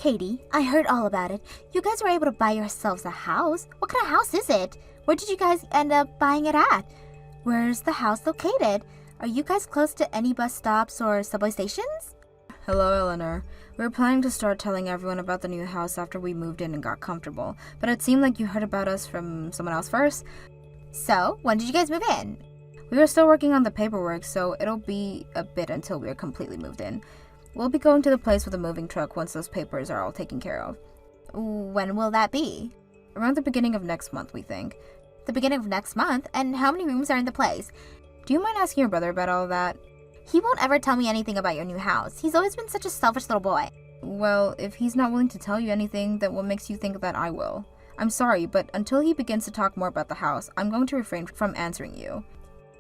Katie, I heard all about it. You guys were able to buy yourselves a house. What kind of house is it? Where did you guys end up buying it at? Where's the house located? Are you guys close to any bus stops or subway stations? Hello, Eleanor. We were planning to start telling everyone about the new house after we moved in and got comfortable, but it seemed like you heard about us from someone else first. So, when did you guys move in? We were still working on the paperwork, so it'll be a bit until we are completely moved in. We'll be going to the place with a moving truck once those papers are all taken care of. When will that be? Around the beginning of next month, we think. The beginning of next month? And how many rooms are in the place? Do you mind asking your brother about all of that? He won't ever tell me anything about your new house. He's always been such a selfish little boy. Well, if he's not willing to tell you anything, then what makes you think that I will? I'm sorry, but until he begins to talk more about the house, I'm going to refrain from answering you.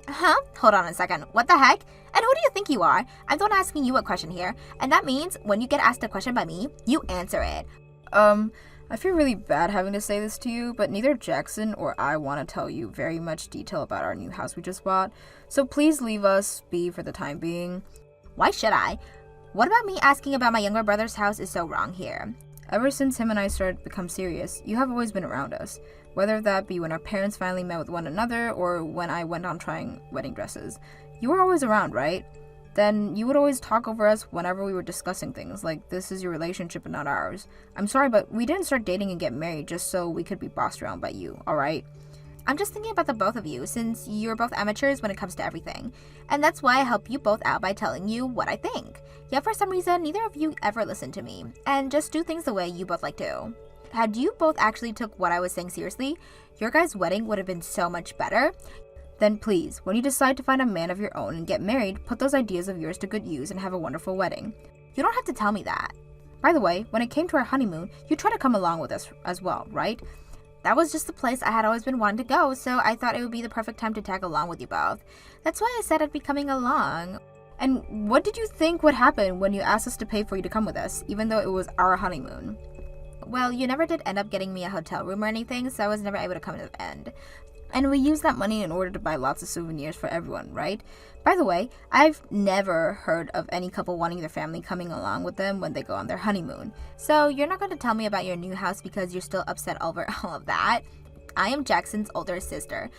Huh? Hold on a second. What the heck? And who do you think you are? I'm the one asking you a question here. And that means when you get asked a question by me, you answer it. I feel really bad having to say this to you, but neither Jackson or I want to tell you very much detail about our new house we just bought. So please leave us be for the time being. Why should I? What about me asking about my younger brother's house is so wrong here? Ever since him and I started to become serious, you have always been around us. Whether that be when our parents finally met with one another or when I went on trying wedding dresses. You were always around, right? Then you would always talk over us whenever we were discussing things, like this is your relationship and not ours. I'm sorry, but we didn't start dating and get married just so we could be bossed around by you, alright? I'm just thinking about the both of you, since you're both amateurs when it comes to everything. And that's why I help you both out by telling you what I think. Yet for some reason, neither of you ever listen to me, and just do things the way you both like to. Had you both actually took what I was saying seriously, your guys' wedding would have been so much better. Then please, when you decide to find a man of your own and get married, put those ideas of yours to good use and have a wonderful wedding. You don't have to tell me that. By the way, when it came to our honeymoon, you tried to come along with us as well, right? That was just the place I had always been wanting to go, so I thought it would be the perfect time to tag along with you both. That's why I said I'd be coming along. And what did you think would happen when you asked us to pay for you to come with us, even though it was our honeymoon? Well, you never did end up getting me a hotel room or anything, so I was never able to come to the end. And we used that money in order to buy lots of souvenirs for everyone, right? By the way, I've never heard of any couple wanting their family coming along with them when they go on their honeymoon. So you're not going to tell me about your new house because you're still upset over all of that? I am Jackson's older sister.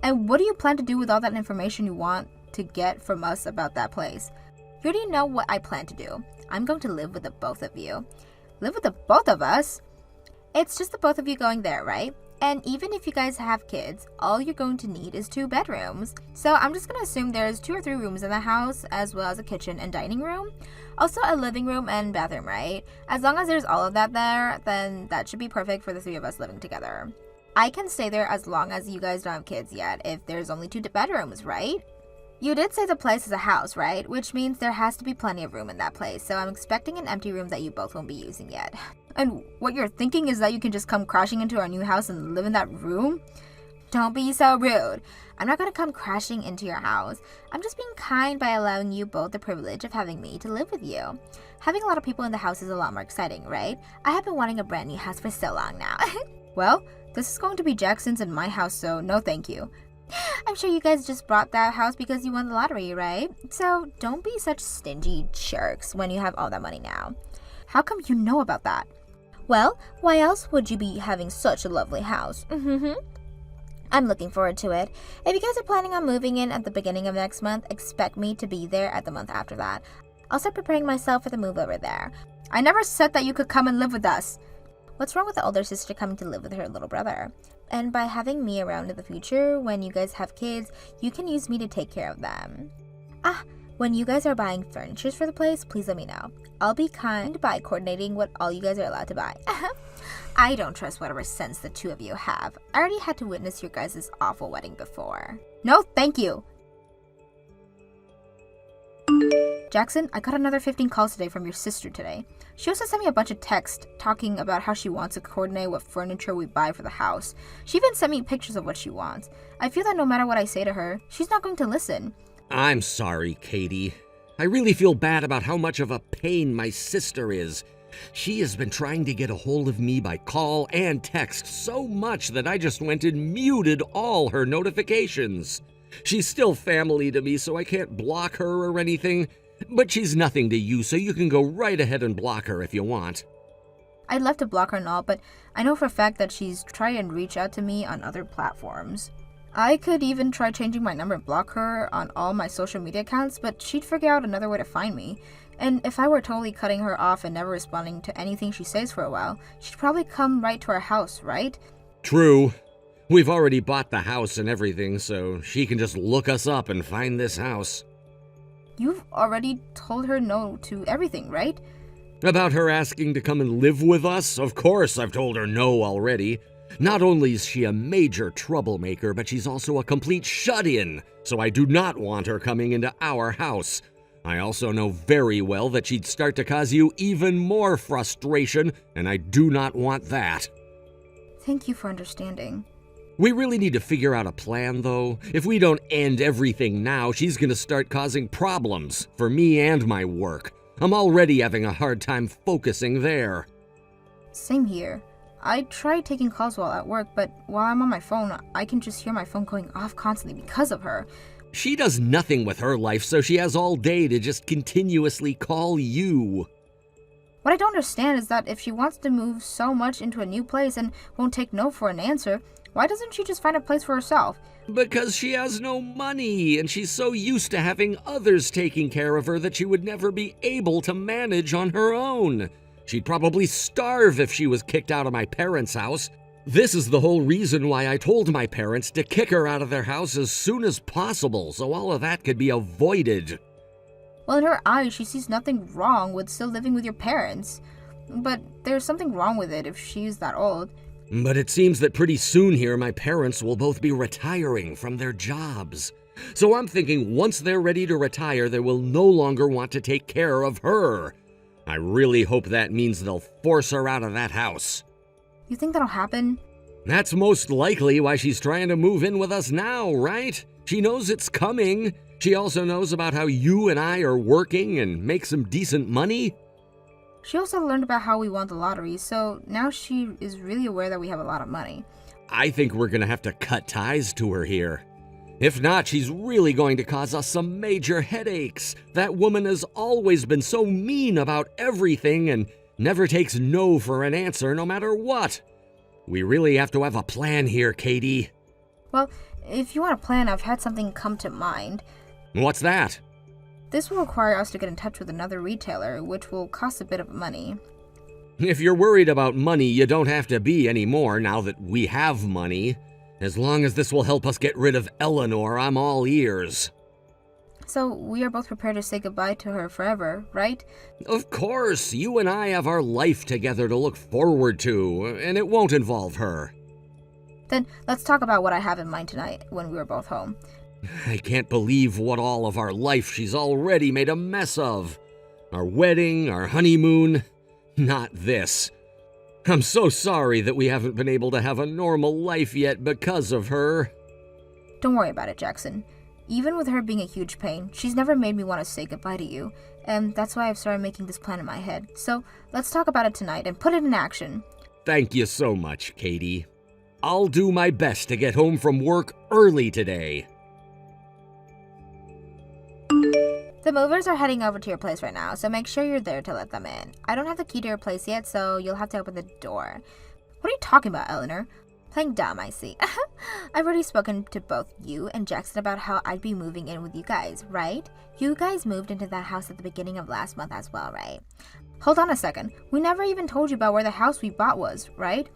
And what do you plan to do with all that information you want to get from us about that place? You already know what I plan to do. I'm going to live with the both of you. Live with the both of us? It's just the both of you going there, right? And even if you guys have kids, all you're going to need is 2 bedrooms. So I'm just going to assume there's 2 or 3 rooms in the house, as well as a kitchen and dining room. Also a living room and bathroom, right? As long as there's all of that there, then that should be perfect for the 3 of us living together. I can stay there as long as you guys don't have kids yet, if there's only 2 bedrooms, right? You did say the place is a house, right? Which means there has to be plenty of room in that place, so I'm expecting an empty room that you both won't be using yet. And what you're thinking is that you can just come crashing into our new house and live in that room? Don't be so rude. I'm not going to come crashing into your house. I'm just being kind by allowing you both the privilege of having me to live with you. Having a lot of people in the house is a lot more exciting, right? I have been wanting a brand new house for so long now. Well, this is going to be Jackson's and my house, so no thank you. I'm sure you guys just bought that house because you won the lottery, right? So don't be such stingy jerks when you have all that money now. How come you know about that? Well, why else would you be having such a lovely house? I'm looking forward to it. If you guys are planning on moving in at the beginning of next month, expect me to be there at the month after that. I'll start preparing myself for the move over there. I never said that you could come and live with us. What's wrong with the older sister coming to live with her little brother? And by having me around in the future, when you guys have kids, you can use me to take care of them. When you guys are buying furniture for the place, please let me know. I'll be kind by coordinating what all you guys are allowed to buy. I don't trust whatever sense the 2 of you have. I already had to witness your guys' awful wedding before. No, thank you. Jackson, I got another 15 calls today from your sister today. She also sent me a bunch of texts talking about how she wants to coordinate what furniture we buy for the house. She even sent me pictures of what she wants. I feel that no matter what I say to her, she's not going to listen. I'm sorry, Katie. I really feel bad about how much of a pain my sister is. She has been trying to get a hold of me by call and text so much that I just went and muted all her notifications. She's still family to me, so I can't block her or anything, but she's nothing to you, so you can go right ahead and block her if you want. I'd love to block her and all, but I know for a fact that she's tried and reach out to me on other platforms. I could even try changing my number and block her on all my social media accounts, but she'd figure out another way to find me. And if I were totally cutting her off and never responding to anything she says for a while, she'd probably come right to our house, right? True. We've already bought the house and everything, so she can just look us up and find this house. You've already told her no to everything, right? About her asking to come and live with us? Of course I've told her no already. Not only is she a major troublemaker, but she's also a complete shut-in, so I do not want her coming into our house. I also know very well that she'd start to cause you even more frustration, and I do not want that. Thank you for understanding. We really need to figure out a plan, though. If we don't end everything now, she's gonna start causing problems for me and my work. I'm already having a hard time focusing there. Same here. I tried taking calls while at work, but while I'm on my phone, I can just hear my phone going off constantly because of her. She does nothing with her life, so she has all day to just continuously call you. What I don't understand is that if she wants to move so much into a new place and won't take no for an answer, why doesn't she just find a place for herself? Because she has no money, and she's so used to having others taking care of her that she would never be able to manage on her own. She'd probably starve if she was kicked out of my parents' house. This is the whole reason why I told my parents to kick her out of their house as soon as possible, so all of that could be avoided. Well, in her eyes, she sees nothing wrong with still living with your parents. But there's something wrong with it if she's that old. But it seems that pretty soon here, my parents will both be retiring from their jobs. So I'm thinking once they're ready to retire, they will no longer want to take care of her. I really hope that means they'll force her out of that house. You think that'll happen? That's most likely why she's trying to move in with us now, right? She knows it's coming. She also knows about how you and I are working and make some decent money. She also learned about how we won the lottery, so now she is really aware that we have a lot of money. I think we're gonna have to cut ties to her here. If not, she's really going to cause us some major headaches. That woman has always been so mean about everything and never takes no for an answer no matter what. We really have to have a plan here, Katie. Well, if you want a plan, I've had something come to mind. What's that? This will require us to get in touch with another retailer, which will cost a bit of money. If you're worried about money, you don't have to be anymore now that we have money. As long as this will help us get rid of Eleanor, I'm all ears. So we are both prepared to say goodbye to her forever, right? Of course, you and I have our life together to look forward to, and it won't involve her. Then let's talk about what I have in mind tonight when we are both home. I can't believe what all of our life she's already made a mess of. Our wedding, our honeymoon, not this. I'm so sorry that we haven't been able to have a normal life yet because of her. Don't worry about it, Jackson. Even with her being a huge pain, she's never made me want to say goodbye to you, and that's why I've started making this plan in my head. So let's talk about it tonight and put it in action. Thank you so much, Katie. I'll do my best to get home from work early today. The movers are heading over to your place right now, so make sure you're there to let them in. I don't have the key to your place yet, so you'll have to open the door. What are you talking about, Eleanor? Playing dumb, I see. I've already spoken to both you and Jackson about how I'd be moving in with you guys, right? You guys moved into that house at the beginning of last month as well, right? Hold on a second. We never even told you about where the house we bought was, right?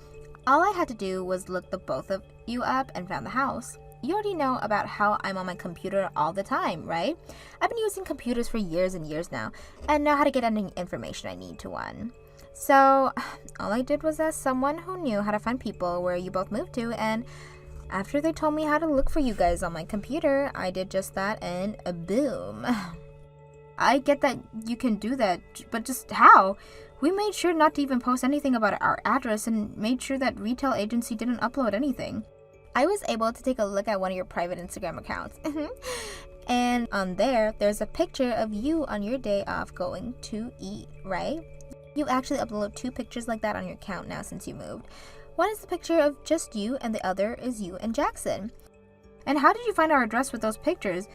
All I had to do was look the both of you up and found the house. You already know about how I'm on my computer all the time, right? I've been using computers for years and years now, and know how to get any information I need to one. So, all I did was ask someone who knew how to find people where you both moved to, and after they told me how to look for you guys on my computer, I did just that, and boom. I get that you can do that, but just how? We made sure not to even post anything about our address and made sure that retail agency didn't upload anything. I was able to take a look at one of your private Instagram accounts. And on there, there's a picture of you on your day off going to eat, right? You actually upload 2 pictures like that on your account now since you moved. One is the picture of just you and the other is you and Jackson. And how did you find our address with those pictures?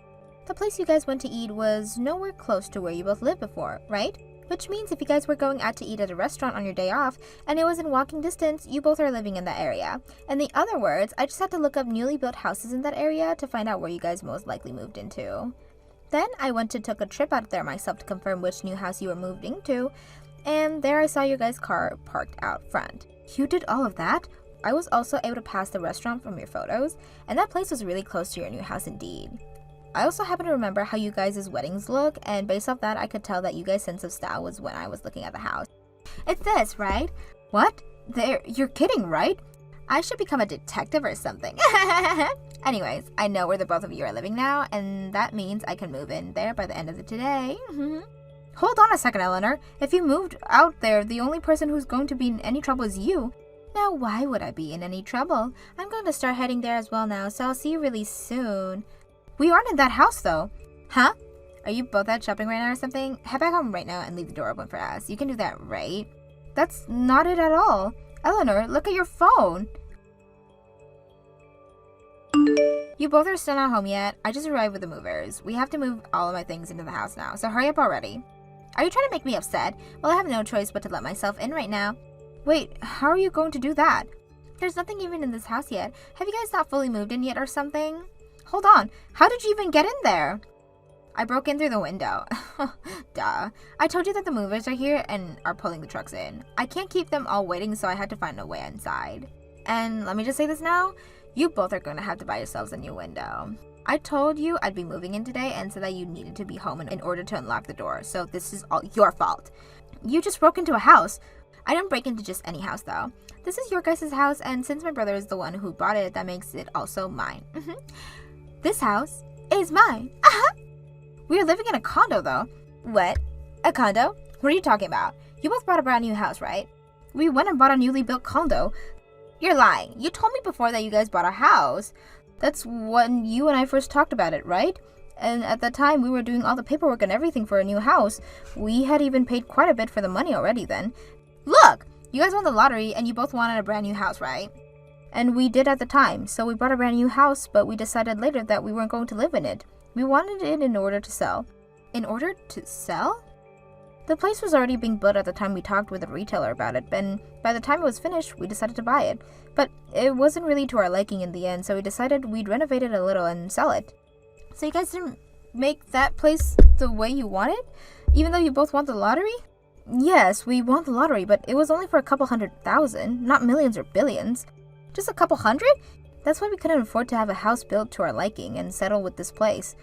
The place you guys went to eat was nowhere close to where you both lived before, right? which means if you guys were going out to eat at a restaurant on your day off and it was in walking distance, you both are living in that area. In the other words, I just had to look up newly built houses in that area to find out where you guys most likely moved into. Then I went to took a trip out there myself to confirm which new house you were moved into, and there I saw your guys' car parked out front. You did all of that? I was also able to pass the restaurant from your photos, and that place was really close to your new house indeed. I also happen to remember how you guys' weddings look, and based off that, I could tell that you guys' sense of style was when I was looking at the house. It's this, right? What? You're kidding, right? I should become a detective or something. Anyways, I know where the both of you are living now, and that means I can move in there by the end of the day. Hold on a second, Eleanor. If you moved out there, the only person who's going to be in any trouble is you. Now, why would I be in any trouble? I'm going to start heading there as well now, so I'll see you really soon. We aren't in that house, though. Huh? Are you both out shopping right now or something? Head back home right now and leave the door open for us. You can do that, right? That's not it at all. Eleanor, look at your phone. You both are still not home yet. I just arrived with the movers. We have to move all of my things into the house now, so hurry up already. Are you trying to make me upset? Well, I have no choice but to let myself in right now. Wait, how are you going to do that? There's nothing even in this house yet. Have you guys not fully moved in yet or something? Hold on, how did you even get in there? I broke in through the window. Duh. I told you that the movers are here and are pulling the trucks in. I can't keep them all waiting, so I had to find a way inside. And let me just say this now, you both are going to have to buy yourselves a new window. I told you I'd be moving in today and said that you needed to be home in order to unlock the door, so this is all your fault. You just broke into a house. I didn't break into just any house though. This is your guys' house, and since my brother is the one who bought it, that makes it also mine. This house is mine. We are living in a condo though. What? A condo? What are you talking about? You both bought a brand new house, right? We went and bought a newly built condo. You're lying. You told me before that you guys bought a house. That's when you and I first talked about it, right? And at that time, we were doing all the paperwork and everything for a new house. We had even paid quite a bit for the money already then. Look! You guys won the lottery and you both wanted a brand new house, right? And we did at the time, so we bought a brand new house, but we decided later that we weren't going to live in it. We wanted it in order to sell. In order to sell? The place was already being built at the time we talked with the retailer about it, and by the time it was finished, we decided to buy it. But it wasn't really to our liking in the end, so we decided we'd renovate it a little and sell it. So you guys didn't make that place the way you wanted? Even though you both won the lottery? Yes, we won the lottery, but it was only for a couple 100,000, not millions or billions. Just a couple hundred? That's why we couldn't afford to have a house built to our liking and settle with this place.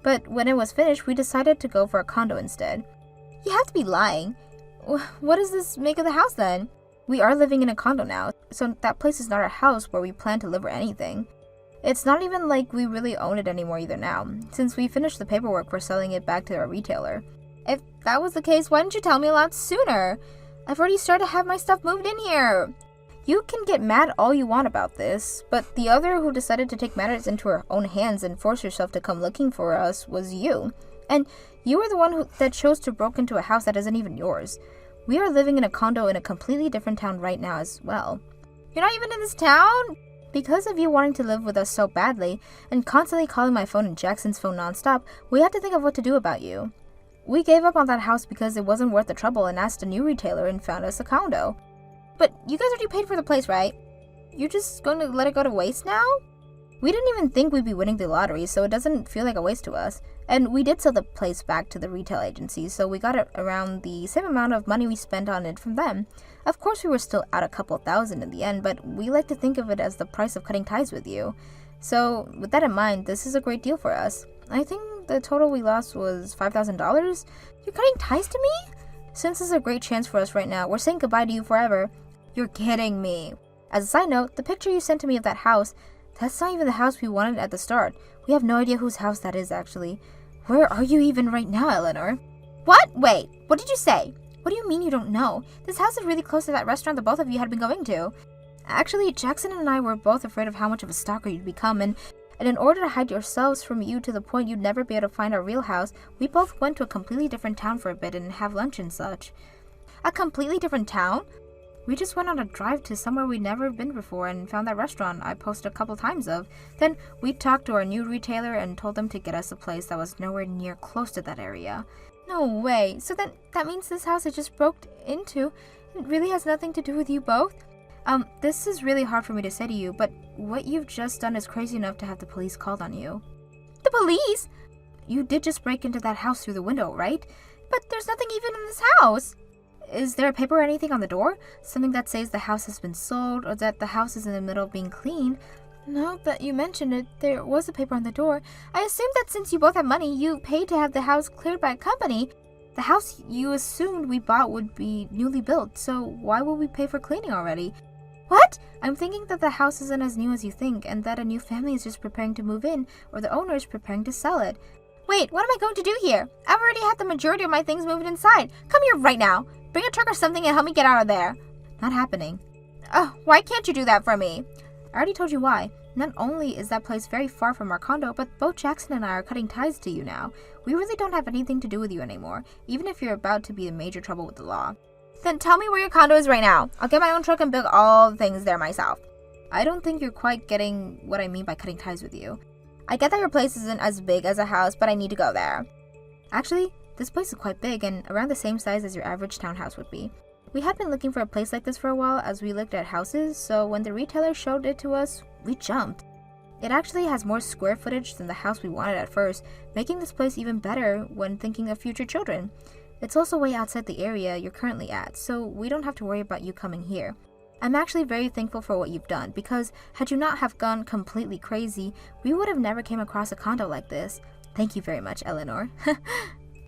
But when it was finished, we decided to go for a condo instead. You have to be lying. What does this make of the house then? We are living in a condo now, so that place is not our house where we plan to live or anything. It's not even like we really own it anymore either now, since we finished the paperwork for selling it back to our retailer. If that was the case, why didn't you tell me a lot sooner? I've already started to have my stuff moved in here. You can get mad all you want about this, but the other who decided to take matters into her own hands and force herself to come looking for us was you. And you were the one that chose to break into a house that isn't even yours. We are living in a condo in a completely different town right now as well. You're not even in this town? Because of you wanting to live with us so badly, and constantly calling my phone and Jackson's phone nonstop, we had to think of what to do about you. We gave up on that house because it wasn't worth the trouble and asked a new retailer and found us a condo. But you guys already paid for the place, right? You're just going to let it go to waste now? We didn't even think we'd be winning the lottery, so it doesn't feel like a waste to us. And we did sell the place back to the retail agency, so we got it around the same amount of money we spent on it from them. Of course, we were still out a couple thousand in the end, but we like to think of it as the price of cutting ties with you. So, with that in mind, this is a great deal for us. I think the total we lost was $5,000. You're cutting ties to me? Since this is a great chance for us right now, we're saying goodbye to you forever. You're kidding me. As a side note, the picture you sent to me of that house, that's not even the house we wanted at the start. We have no idea whose house that is, actually. Where are you even right now, Eleanor? What? Wait, what did you say? What do you mean you don't know? This house is really close to that restaurant that both of you had been going to. Actually, Jackson and I were both afraid of how much of a stalker you'd become, and in order to hide yourselves from you to the point you'd never be able to find our real house, we both went to a completely different town for a bit and have lunch and such. A completely different town? We just went on a drive to somewhere we'd never been before and found that restaurant I posted a couple times of. Then we talked to our new retailer and told them to get us a place that was nowhere near close to that area. No way. So then that means this house I just broke into, it really has nothing to do with you both? This is really hard for me to say to you, but what you've just done is crazy enough to have the police called on you. The police? You did just break into that house through the window, right? But there's nothing even in this house. Is there a paper or anything on the door? Something that says the house has been sold or that the house is in the middle of being cleaned? Now that you mention it, there was a paper on the door. I assume that since you both have money, you paid to have the house cleared by a company. The house you assumed we bought would be newly built, so why would we pay for cleaning already? What? I'm thinking that the house isn't as new as you think, and that a new family is just preparing to move in, or the owner is preparing to sell it. Wait, what am I going to do here? I've already had the majority of my things moved inside. Come here right now. Bring a truck or something and help me get out of there. Not happening. Oh, why can't you do that for me? I already told you why. Not only is that place very far from our condo, but both Jackson and I are cutting ties to you now. We really don't have anything to do with you anymore, even if you're about to be in major trouble with the law. Then tell me where your condo is right now. I'll get my own truck and build all the things there myself. I don't think you're quite getting what I mean by cutting ties with you. I get that your place isn't as big as a house, but I need to go there. Actually, this place is quite big and around the same size as your average townhouse would be. We had been looking for a place like this for a while as we looked at houses, so when the retailer showed it to us, we jumped. It actually has more square footage than the house we wanted at first, making this place even better when thinking of future children. It's also way outside the area you're currently at, so we don't have to worry about you coming here. I'm actually very thankful for what you've done, because had you not have gone completely crazy, we would have never came across a condo like this. Thank you very much, Eleanor.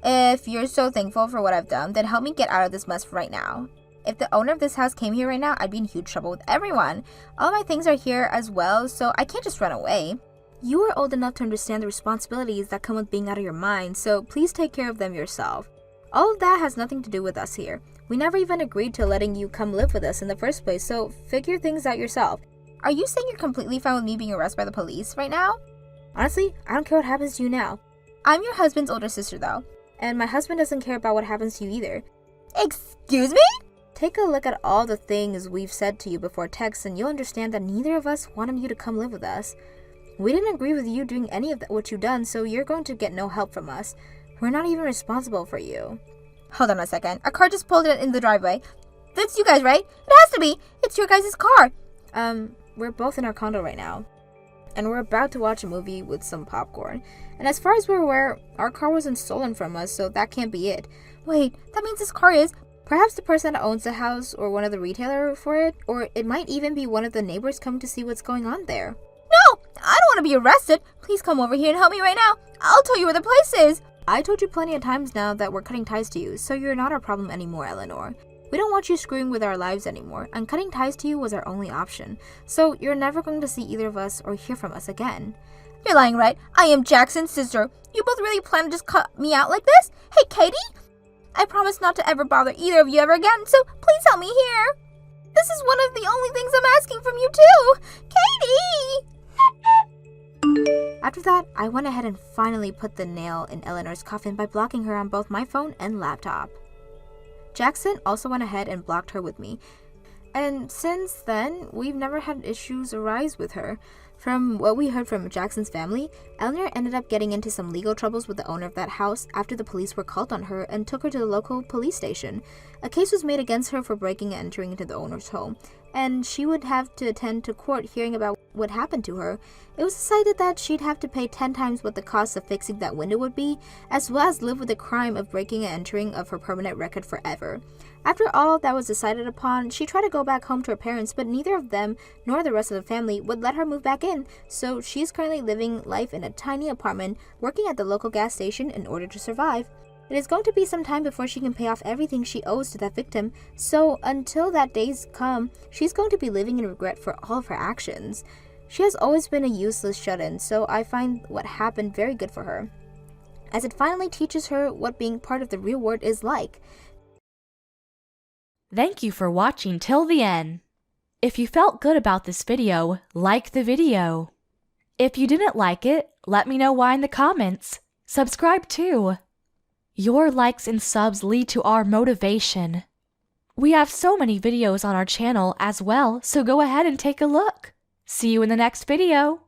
If you're so thankful for what I've done, then help me get out of this mess right now. If the owner of this house came here right now, I'd be in huge trouble with everyone. All my things are here as well, so I can't just run away. You are old enough to understand the responsibilities that come with being out of your mind, so please take care of them yourself. All of that has nothing to do with us here. We never even agreed to letting you come live with us in the first place, so figure things out yourself. Are you saying you're completely fine with me being arrested by the police right now? Honestly, I don't care what happens to you now. I'm your husband's older sister though, and my husband doesn't care about what happens to you either. Excuse me? Take a look at all the things we've said to you before text and you'll understand that neither of us wanted you to come live with us. We didn't agree with you doing any of what you've done, so you're going to get no help from us. We're not even responsible for you. Hold on a second. A car just pulled in the driveway. That's you guys, right? It has to be. It's your guys' car. We're both in our condo right now. And we're about to watch a movie with some popcorn. And as far as we're aware, our car wasn't stolen from us, so that can't be it. Wait, that means this car is... Perhaps the person that owns the house or one of the retailers for it, or it might even be one of the neighbors coming to see what's going on there. No! I don't want to be arrested. Please come over here and help me right now. I'll tell you where the place is. I told you plenty of times now that we're cutting ties to you, so you're not our problem anymore, Eleanor. We don't want you screwing with our lives anymore, and cutting ties to you was our only option. So you're never going to see either of us or hear from us again. You're lying, right? I am Jackson's sister. You both really plan to just cut me out like this? Hey, Katie? I promise not to ever bother either of you ever again, so please help me here. This is one of the only things I'm asking from you too. Katie! After that, I went ahead and finally put the nail in Eleanor's coffin by blocking her on both my phone and laptop. Jackson also went ahead and blocked her with me. And since then, we've never had issues arise with her. From what we heard from Jackson's family, Eleanor ended up getting into some legal troubles with the owner of that house after the police were called on her and took her to the local police station. A case was made against her for breaking and entering into the owner's home, and she would have to attend to court hearing about what happened to her. It was decided that she'd have to pay 10 times what the cost of fixing that window would be, as well as live with the crime of breaking and entering of her permanent record forever. After all that was decided upon, she tried to go back home to her parents, but neither of them nor the rest of the family would let her move back in, so she's currently living life in a tiny apartment, working at the local gas station in order to survive. It is going to be some time before she can pay off everything she owes to that victim, so until that day's come, she's going to be living in regret for all of her actions. She has always been a useless shut-in, so I find what happened very good for her, as it finally teaches her what being part of the real world is like. Thank you for watching till the end. If you felt good about this video, like the video. If you didn't like it, let me know why in the comments. Subscribe too. Your likes and subs lead to our motivation. We have so many videos on our channel as well, so go ahead and take a look. See you in the next video.